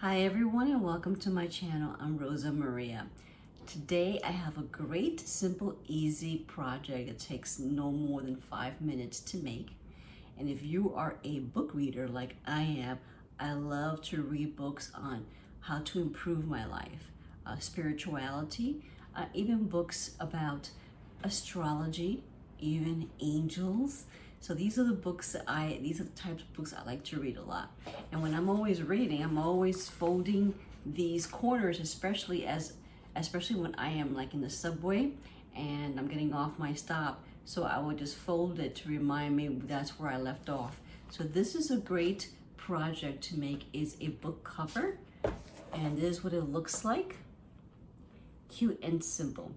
Hi everyone and welcome to my channel. I'm Rosa Maria. Today I have a great, simple, easy project that takes no more than 5 minutes to make. And if you are a book reader like I am, I love to read books on how to improve my life, spirituality, even books about astrology, even angels. So these are the books these are the types of books I like to read a lot. And when I'm always reading, I'm always folding these corners, especially when I am like in the subway and I'm getting off my stop. So I will just fold it to remind me that's where I left off. So this is a great project to make, is a book cover. And this is what it looks like. Cute and simple.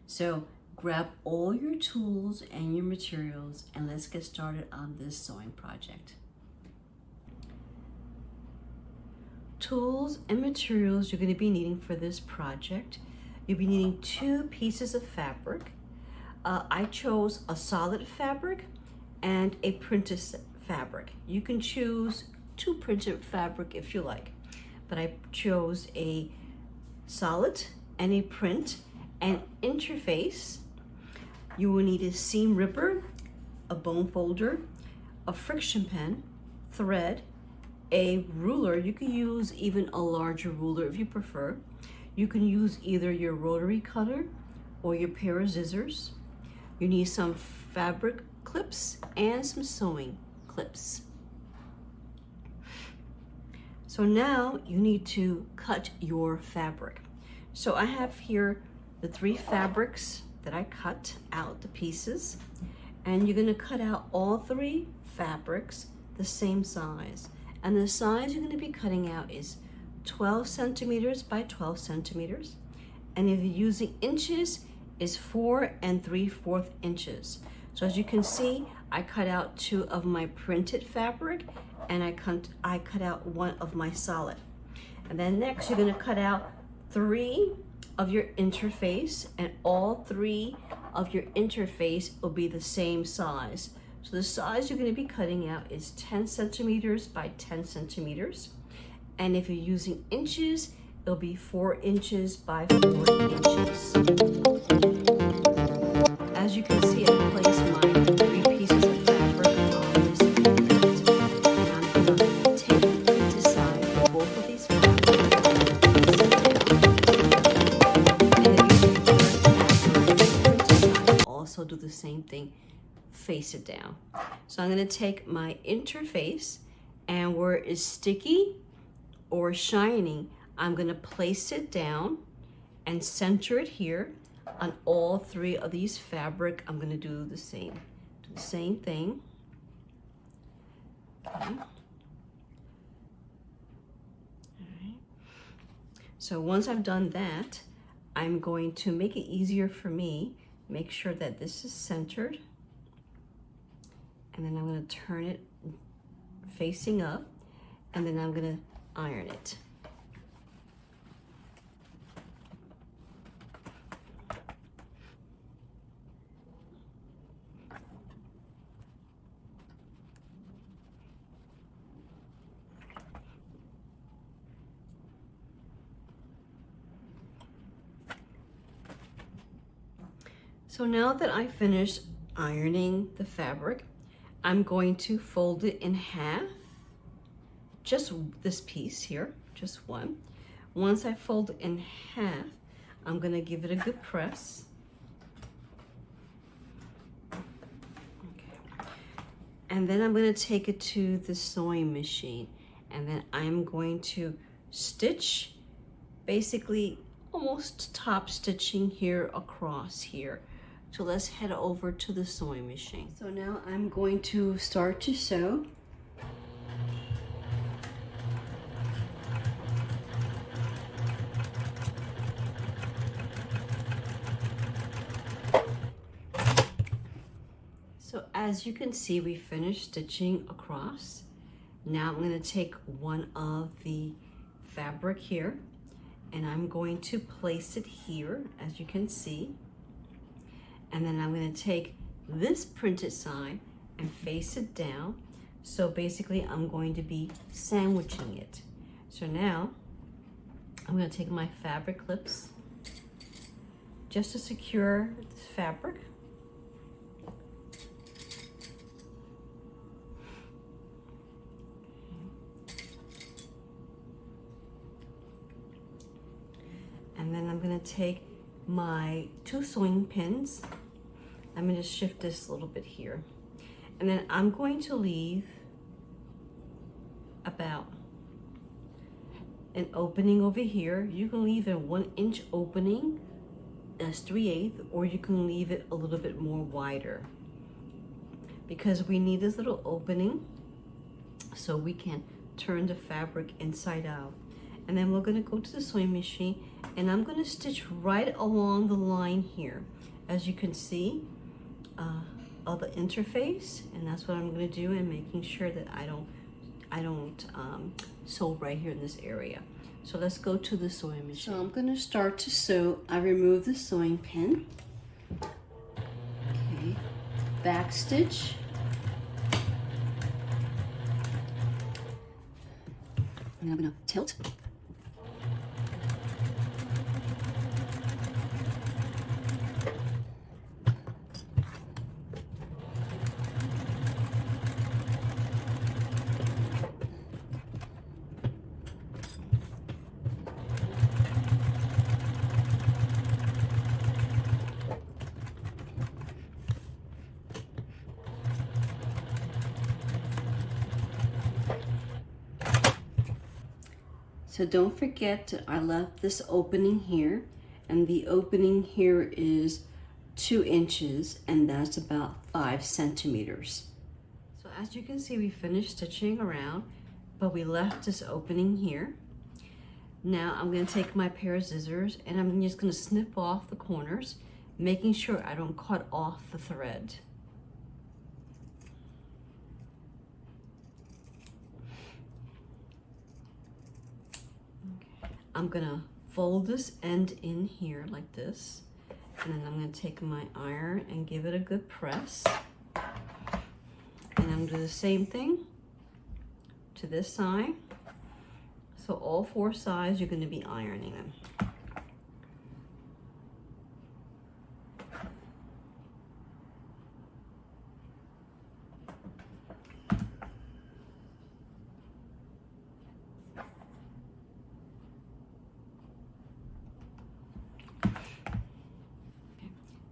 So grab all your tools and your materials and let's get started on this sewing project. Tools and materials you're going to be needing for this project. You'll be needing 2 pieces of fabric. I chose a solid fabric and a printed fabric. You can choose 2 printed fabric if you like, but I chose a solid and a print and interface. You will need a seam ripper, a bone folder, a friction pen, thread, a ruler. You can use even a larger ruler if you prefer. You can use either your rotary cutter or your pair of scissors. You need some fabric clips and some sewing clips. So now you need to cut your fabric. So I have here the 3 fabrics that I cut out the pieces, and you're going to cut out all 3 fabrics the same size. And the size you're going to be cutting out is 12 centimeters by 12 centimeters. And if you're using inches, is 4 3/4 inches. So as you can see, I cut out 2 of my printed fabric and I cut out 1 of my solid. And then next you're going to cut out 3 of your interface, and all 3 of your interface will be the same size. So the size you're going to be cutting out is 10 centimeters by 10 centimeters. And if you're using inches, it'll be 4 inches by 4 inches. As you can see, I placed my 3 pieces of fabric on this print. And I'm going to take the printed side for both of these fabrics. Also do the same thing, face it down. So I'm going to take my interface, and where it is sticky or shining, I'm going to place it down and center it here on all 3 of these fabric. I'm going to do the same thing. Okay. All right. So once I've done that, I'm going to make it easier for me. Make sure that this is centered, and then I'm going to turn it facing up, and then I'm going to iron it. So now that I finished ironing the fabric, I'm going to fold it in half, just this piece here, just one. Once I fold it in half, I'm going to give it a good press. Okay. And then I'm going to take it to the sewing machine, and then I'm going to stitch, basically almost top stitching here across here. So let's head over to the sewing machine. So now I'm going to start to sew. So as you can see, we finished stitching across. Now I'm going to take one of the fabric here, and I'm going to place it here, as you can see. And then I'm going to take this printed side and face it down. So basically I'm going to be sandwiching it. So now I'm going to take my fabric clips just to secure this fabric. And then I'm going to take my 2 sewing pins. I'm going to shift this a little bit here. And then I'm going to leave about an opening over here. You can leave a 1-inch opening, that's 3/8, or you can leave it a little bit more wider, because we need this little opening so we can turn the fabric inside out. And then we're going to go to the sewing machine, and I'm going to stitch right along the line here, as you can see, of the interface. And that's what I'm going to do, and making sure that I don't sew right here in this area. So let's go to the sewing machine. So I'm going to start to sew. I remove the sewing pin. Okay, back stitch. And I'm going to tilt. So don't forget, I left this opening here, and the opening here is 2 inches, and that's about 5 centimeters. So as you can see, we finished stitching around, but we left this opening here. Now I'm going to take my pair of scissors, and I'm just going to snip off the corners, making sure I don't cut off the thread. I'm gonna fold this end in here like this, and then I'm gonna take my iron and give it a good press. And I'm gonna do the same thing to this side. So all 4 sides you're gonna be ironing them.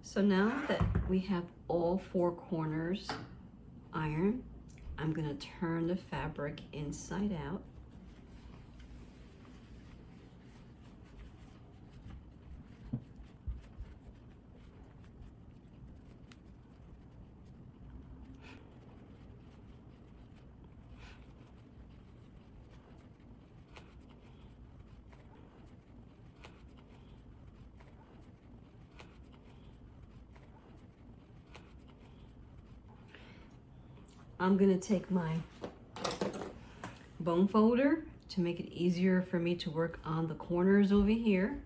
So now that we have all 4 corners ironed, I'm going to turn the fabric inside out. I'm going to take my bone folder to make it easier for me to work on the corners over here.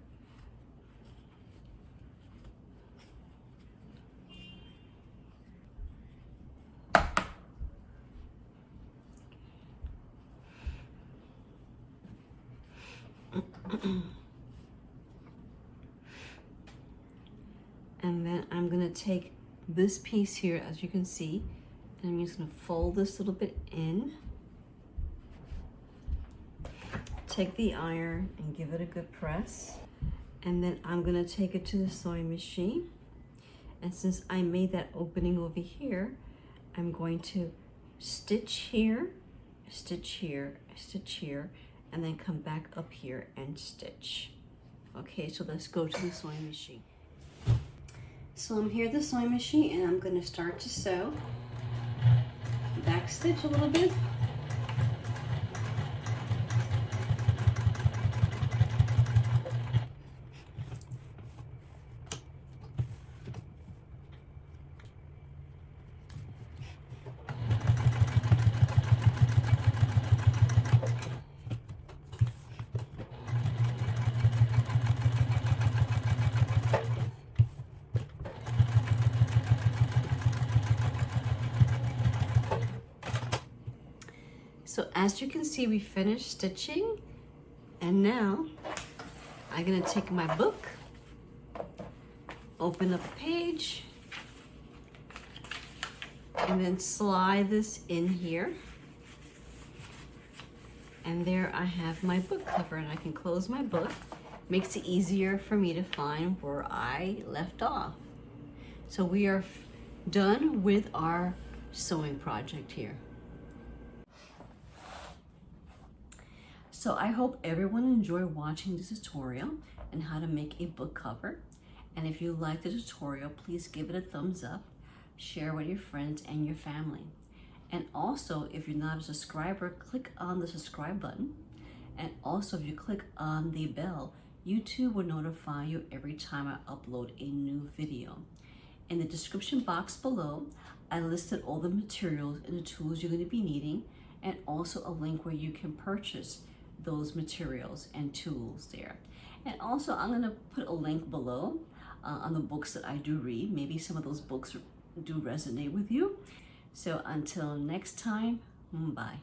And then I'm going to take this piece here, as you can see, and I'm just going to fold this a little bit in. Take the iron and give it a good press. And then I'm going to take it to the sewing machine. And since I made that opening over here, I'm going to stitch here, stitch here, stitch here, and then come back up here and stitch. Okay, so let's go to the sewing machine. So I'm here at the sewing machine, and I'm going to start to sew. Back stitch a little bit. So as you can see, we finished stitching And now I'm gonna take my book, open up a page, and then slide this in here. And there I have my book cover, and I can close my book. Makes it easier for me to find where I left off. So we are done with our sewing project here. So I hope everyone enjoyed watching this tutorial on how to make a book cover. And if you like the tutorial, please give it a thumbs up, share with your friends and your family. And also, if you're not a subscriber, click on the subscribe button. And also, if you click on the bell, YouTube will notify you every time I upload a new video. In the description box below, I listed all the materials and the tools you're going to be needing, and also a link where you can purchase those materials and tools there. And also, I'm going to put a link below on the books that I do read. Maybe some of those books do resonate with you. So until next time, bye.